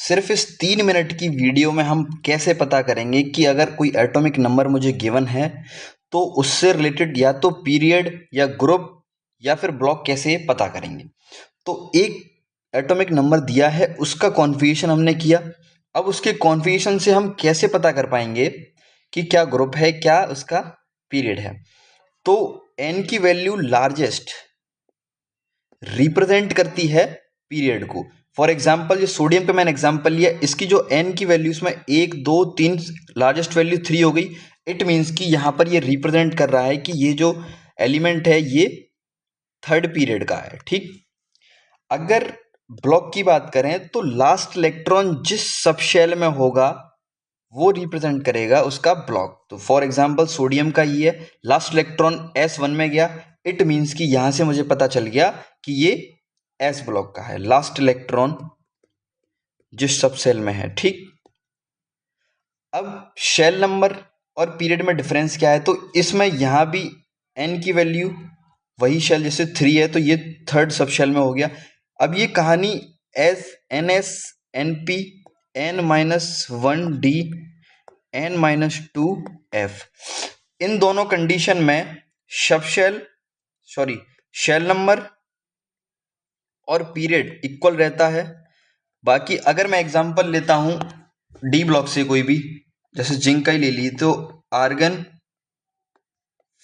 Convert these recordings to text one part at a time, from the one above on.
सिर्फ इस 3 मिनट की वीडियो में हम कैसे पता करेंगे कि अगर कोई एटॉमिक नंबर मुझे गिवन है तो उससे रिलेटेड या तो पीरियड या ग्रुप या फिर ब्लॉक कैसे पता करेंगे। तो एक एटॉमिक नंबर दिया है, उसका कॉन्फ़िगरेशन हमने किया। अब उसके कॉन्फ़िगरेशन से हम कैसे पता कर पाएंगे कि क्या ग्रुप है, क्या उसका पीरियड है। तो n की वैल्यू लार्जेस्ट रिप्रेजेंट करती है पीरियड को। फॉर एग्जाम्पल ये सोडियम का मैंने एग्जाम्पल लिया, इसकी जो n की वैल्यू इसमें 1 2 3 लार्जेस्ट वैल्यू 3 हो गई। इट मीन्स कि यहाँ पर ये रिप्रेजेंट कर रहा है कि ये जो एलिमेंट है ये थर्ड पीरियड का है। ठीक, अगर ब्लॉक की बात करें तो लास्ट इलेक्ट्रॉन जिस सब शेल में होगा वो रिप्रेजेंट करेगा उसका ब्लॉक। तो फॉर एग्जाम्पल सोडियम का ये है, लास्ट इलेक्ट्रॉन S1 में गया। इट मीन्स कि यहां से मुझे पता चल गया कि ये S ब्लॉक का है, लास्ट इलेक्ट्रॉन जिस सब सेल में है। ठीक, अब शेल नंबर और पीरियड में डिफरेंस क्या है, तो इसमें यहां भी n की वैल्यू वही शेल जैसे 3 है तो ये थर्ड सब शेल में हो गया। अब ये कहानी NS NP n-1d n-2f, इन दोनों कंडीशन में शेल नंबर और पीरियड इक्वल रहता है। बाकी अगर मैं एग्जांपल लेता हूं डी ब्लॉक से कोई भी, जैसे जिंक का ही ले ली, तो आर्गन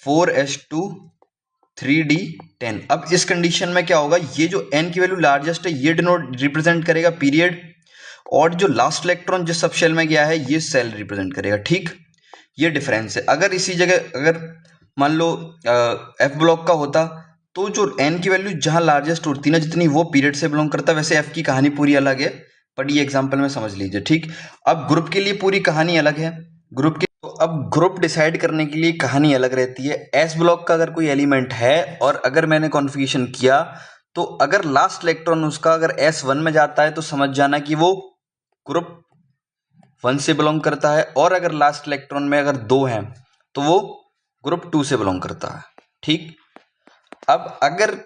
4s2 3d10। अब इस कंडीशन में क्या होगा, ये जो n की वैल्यू लार्जेस्ट है ये डिनोट रिप्रेजेंट करेगा पीरियड, और जो लास्ट इलेक्ट्रॉन जिस सब शेल में गया है ये सेल रिप्रेजेंट करेगा। ठीक, ये डिफरेंस है। अगर इसी जगह अगर मान लो एफ ब्लॉक का होता तो जो n की वैल्यू जहां लार्जेस्ट होती ना जितनी, वो पीरियड से बिलोंग करता। वैसे f की कहानी पूरी अलग है, बट ये एग्जांपल में समझ लीजिए। ठीक, अब ग्रुप के लिए पूरी कहानी अलग है। तो अब ग्रुप डिसाइड करने के लिए कहानी अलग रहती है। एस ब्लॉक का अगर कोई एलिमेंट है और अगर मैंने कॉन्फ़िगरेशन किया तो अगर लास्ट इलेक्ट्रॉन उसका अगर S1 में जाता है तो समझ जाना कि वो ग्रुप 1 से बिलोंग करता है, और अगर लास्ट इलेक्ट्रॉन में अगर 2 हैं तो वो ग्रुप 2 से बिलोंग करता है। ठीक, अब अगर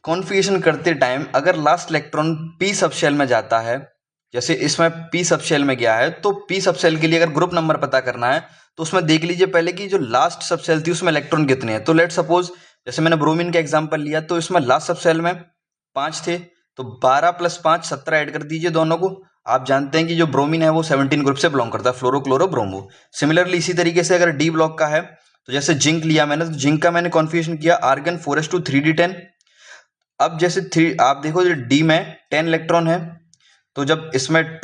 कॉन्फ़िगरेशन करते टाइम अगर last electron p subshell में जाता है, जैसे इसमें p सब शेल में गया है, तो p सब शेल के लिए अगर ग्रुप नंबर पता करना है तो उसमें देख लीजिए पहले कि जो लास्ट सब शेल थी उसमें इलेक्ट्रॉन कितने हैं। तो लेट सपोज जैसे मैंने ब्रोमीन का एग्जांपल लिया, तो इसमें लास्ट सब शेल में 5 थे, तो 12 + 5 17 ऐड कर दीजिए दोनों को। आप जानते हैं कि जो ब्रोमीन है वो 17 ग्रुप से बिलोंग करता है, फ्लोरो क्लोरो ब्रोमो। सिमिलरली इसी तरीके से अगर डी ब्लॉक का है तो जैसे जिंक लिया मैंने, तो जिंक का मैंने कॉन्फ़िगरेशन किया आर्गन 4s2 3d10। अब जैसे 3 आप देखो डी में 10 इलेक्ट्रॉन है, तो जब इसमें